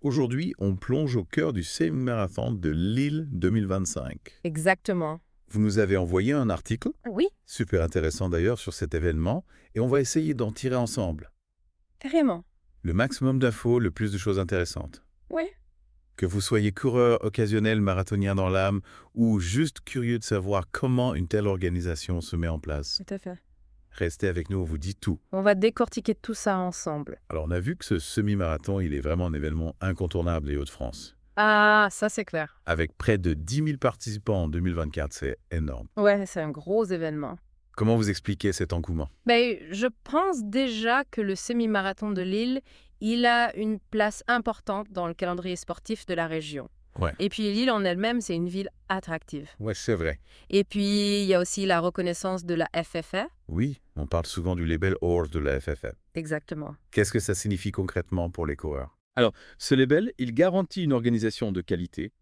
Aujourd'hui, on plonge au cœur du semi-marathon de Lille 2025. Exactement. Vous nous avez envoyé un article, Oui, super intéressant d'ailleurs, sur cet événement, et on va essayer d'en tirer ensemble carrément. le maximum d'infos, le plus de choses intéressantes. Oui. Que vous soyez coureur occasionnel, marathonien dans l'âme, ou juste curieux de savoir comment une telle organisation se met en place, Tout à fait. restez avec nous, on vous dit tout. On va décortiquer tout ça ensemble. Alors on a vu que ce semi-marathon, il est vraiment un événement incontournable des Hauts-de-France. Ah, ça c'est clair. Avec près de 10 000 participants en 2024, c'est énorme. Ouais, c'est un gros événement. Comment vous expliquez cet engouement? Je pense déjà que le semi-marathon de Lille, il a une place importante dans le calendrier sportif de la région. Ouais. Et puis Lille en elle-même, c'est une ville attractive. Ouais, c'est vrai. Et puis il y a aussi la reconnaissance de la FFA. Oui, on parle souvent du label Horse de la FFF. Exactement. Qu'est-ce que ça signifie concrètement pour les coureurs? Alors, ce label, il garantit une organisation de qualité.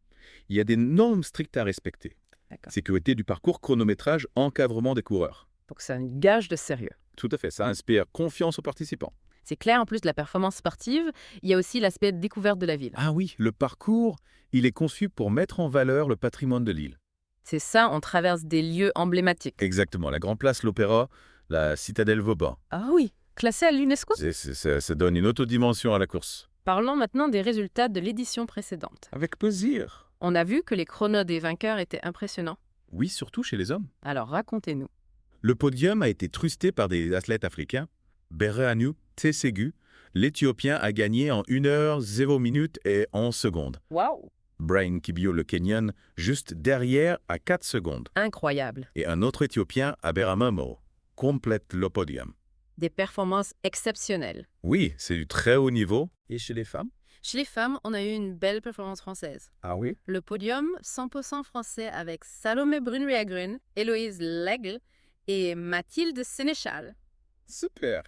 Il y a des normes strictes à respecter. D'accord. Sécurité du parcours, chronométrage, encadrement des coureurs. Donc c'est un gage de sérieux. Tout à fait, ça inspire confiance aux participants. C'est clair, en plus de la performance sportive, il y a aussi l'aspect découverte de la ville. Ah oui, le parcours, il est conçu pour mettre en valeur le patrimoine de l'île. C'est ça, on traverse des lieux emblématiques. Exactement, la Grand Place, l'Opéra, la Citadelle Vauban. Ah oui, classé à l'UNESCO. Ça donne une autre dimension à la course. Parlons maintenant des résultats de l'édition précédente. Avec plaisir. On a vu que les chronos des vainqueurs étaient impressionnants. Oui, surtout chez les hommes. Alors racontez-nous. Le podium a été trusté par des athlètes africains. Berhanu Tsegu, l'Éthiopien, a gagné en 1 heure 0 minutes et 11 secondes. Waouh. Brian Kibio, le Kenyan, juste derrière à 4 secondes. Incroyable. Et un autre Éthiopien, Aberamamo, complète le podium. Des performances exceptionnelles. Oui, c'est du très haut niveau. Et chez les femmes? Chez les femmes, on a eu une belle performance française. Ah oui? Le podium 100% français avec Salomé Brunriagrun, Héloïse Lègle et Mathilde Sénéchal. Super.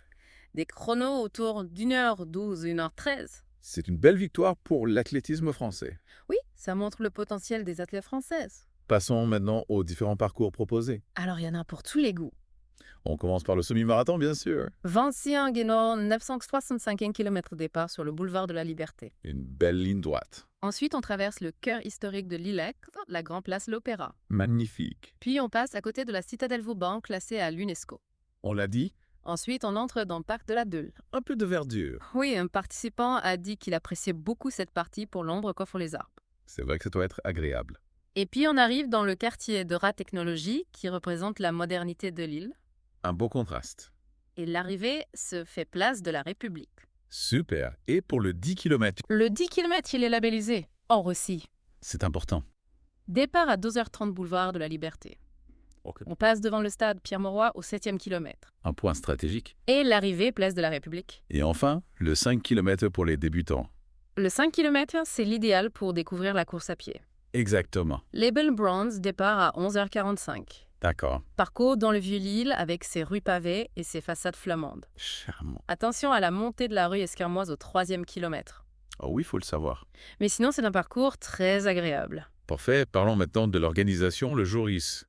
Des chronos autour d'1h12, 1h13. C'est une belle victoire pour l'athlétisme français. Oui, ça montre le potentiel des athlètes françaises. Passons maintenant aux différents parcours proposés. Alors, il y en a pour tous les goûts. On commence par le semi-marathon, bien sûr. Vinci-Guénor, 965e kilomètre départ sur le boulevard de la Liberté. Une belle ligne droite. Ensuite, on traverse le cœur historique de Lillec, la Grand Place l'Opéra. Magnifique. Puis, on passe à côté de la citadelle Vauban, classée à l'UNESCO. On l'a dit, Ensuite, on entre dans le parc de la Deule. un peu de verdure. Oui, un participant a dit qu'il appréciait beaucoup cette partie pour l'ombre qu'offrent les arbres. C'est vrai que ça doit être agréable. Et puis, on arrive dans le quartier de Rat Technologie, qui représente la modernité de l'île. Un beau contraste. Et l'arrivée se fait place de la République. Super. Et pour le 10 km, Le 10 km, il est labellisé Or aussi. c'est important. Départ à 2h30 boulevard de la Liberté. Ok. On passe devant le stade Pierre-Mauroy au 7e kilomètre. Un point stratégique. Et l'arrivée place de la République. Et enfin, le 5 km pour les débutants. Le 5 km, c'est l'idéal pour découvrir la course à pied. Exactement. Label Bronze, départ à 11h45. D'accord. Parcours dans le Vieux-Lille avec ses rues pavées et ses façades flamandes. Charmant. Attention à la montée de la rue Esquermoise au 3e kilomètre. Oh oui, il faut le savoir. Mais sinon, c'est un parcours très agréable. Parfait. Parlons maintenant de l'organisation le jour J.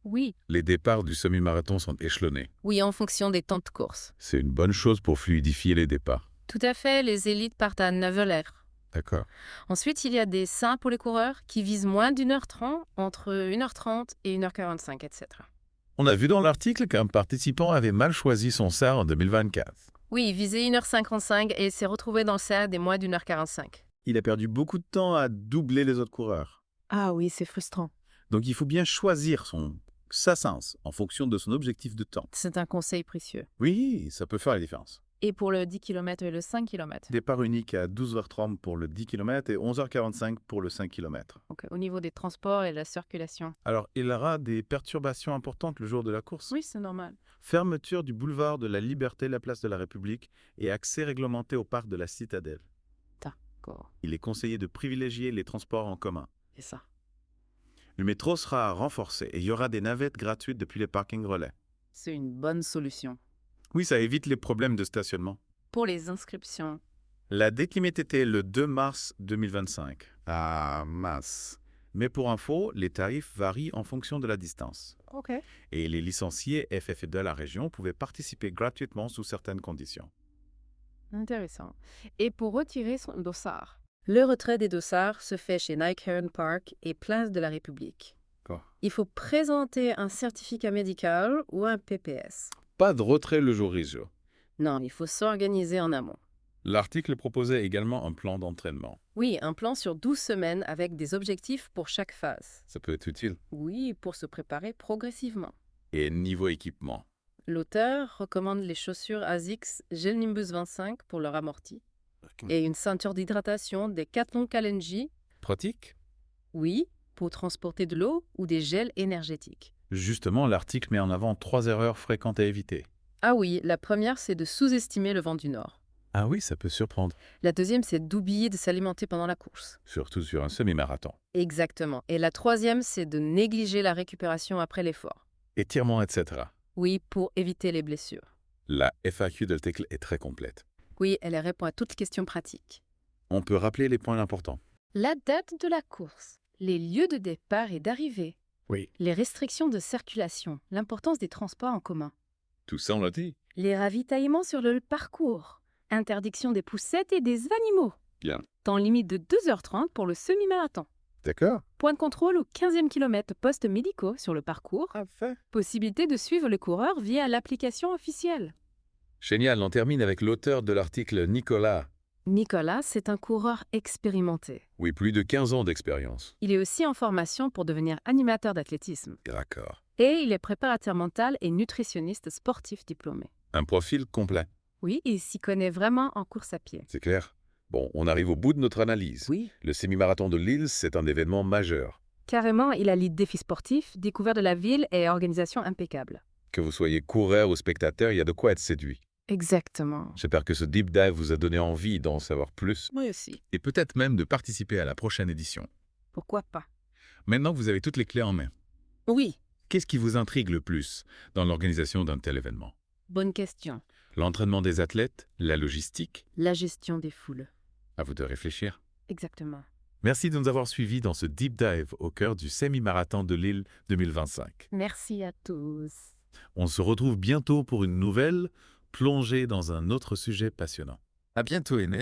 Oui. Les départs du semi-marathon sont échelonnés. Oui, en fonction des temps de course. C'est une bonne chose pour fluidifier les départs. Tout à fait, les élites partent à 9h. D'accord. Ensuite, il y a des seins pour les coureurs qui visent moins d'1h30, entre 1h30 et 1h45, etc. On a vu dans l'article qu'un participant avait mal choisi son SAR en 2024. Oui, il visait 1h55 et s'est retrouvé dans le SAR des moins d'1h45. Il a perdu beaucoup de temps à doubler les autres coureurs. Ah oui, c'est frustrant. Donc il faut bien choisir sa sens en fonction de son objectif de temps. C'est un conseil précieux. Oui, ça peut faire la différence. Et pour le 10 km et le 5 km. Départ unique à 12h30 pour le 10 km et 11h45 pour le 5 km. Donc, au niveau des transports et de la circulation. Alors, il y aura des perturbations importantes le jour de la course. Oui, c'est normal. Fermeture du boulevard de la Liberté, la place de la République et accès réglementé au parc de la Citadelle. D'accord. Il est conseillé de privilégier les transports en commun. C'est ça. Le métro sera renforcé et il y aura des navettes gratuites depuis les parkings relais. C'est une bonne solution. Oui, ça évite les problèmes de stationnement. Pour les inscriptions. La date limite était le 2 mars 2025. Ah, mince. Mais pour info, les tarifs varient en fonction de la distance. OK. Et les licenciés FF de la région pouvaient participer gratuitement sous certaines conditions. Intéressant. Et pour retirer son dossard. Le retrait des dossards se fait chez Nike Heron Park et Place de la République. D'accord. Il faut présenter un certificat médical ou un PPS. Pas de retrait le jour J. Non, il faut s'organiser en amont. L'article proposait également un plan d'entraînement. Oui, un plan sur 12 semaines avec des objectifs pour chaque phase. Ça peut être utile. Oui, pour se préparer progressivement. Et niveau équipement. L'auteur recommande les chaussures ASICS Gel Nimbus 25 pour leur amorti et une ceinture d'hydratation des Decathlon Kalenji, Pratique? oui, pour transporter de l'eau ou des gels énergétiques. Justement, l'article met en avant 3 erreurs fréquentes à éviter. Ah oui, la première, c'est de sous-estimer le vent du Nord. Ah oui, ça peut surprendre, La deuxième, c'est d'oublier de s'alimenter pendant la course. surtout sur un semi-marathon. Exactement. Et la troisième, c'est de négliger la récupération après l'effort. Étirements, etc. Oui, pour éviter les blessures. La FAQ de l'article est très complète. Oui, elle répond à toutes les questions pratiques. On peut rappeler les points importants. La date de la course, les lieux de départ et d'arrivée, Oui. les restrictions de circulation, l'importance des transports en commun, Tout ça, on l'a dit. les ravitaillements sur le parcours, interdiction des poussettes et des animaux. Bien. Temps limite de 2h30 pour le semi-marathon. D'accord. Point de contrôle au 15e kilomètre postes médicaux sur le parcours. Parfait. Possibilité de suivre le coureur via l'application officielle. Génial, on termine avec l'auteur de l'article, Nicolas. Nicolas, c'est un coureur expérimenté. Oui, plus de 15 ans d'expérience. Il est aussi en formation pour devenir animateur d'athlétisme. D'accord. Et il est préparateur mental et nutritionniste sportif diplômé. Un profil complet. Oui, il s'y connaît vraiment en course à pied. C'est clair. Bon, on arrive au bout de notre analyse. Oui. Le semi-marathon de Lille, c'est un événement majeur. Carrément, il allie défis sportifs, découverte de la ville et organisation impeccable. Que vous soyez coureur ou spectateur, il y a de quoi être séduit. Exactement. J'espère que ce deep dive vous a donné envie d'en savoir plus. Moi aussi. Et peut-être même de participer à la prochaine édition. Pourquoi pas? Maintenant que vous avez toutes les clés en main, Oui. qu'est-ce qui vous intrigue le plus dans l'organisation d'un tel événement? Bonne question. L'entraînement des athlètes? La logistique? La gestion des foules. À vous de réfléchir. Exactement. Merci de nous avoir suivis dans ce deep dive au cœur du semi-marathon de Lille 2025. Merci à tous. On se retrouve bientôt pour une nouvelle plongée dans un autre sujet passionnant. À bientôt, Aîné.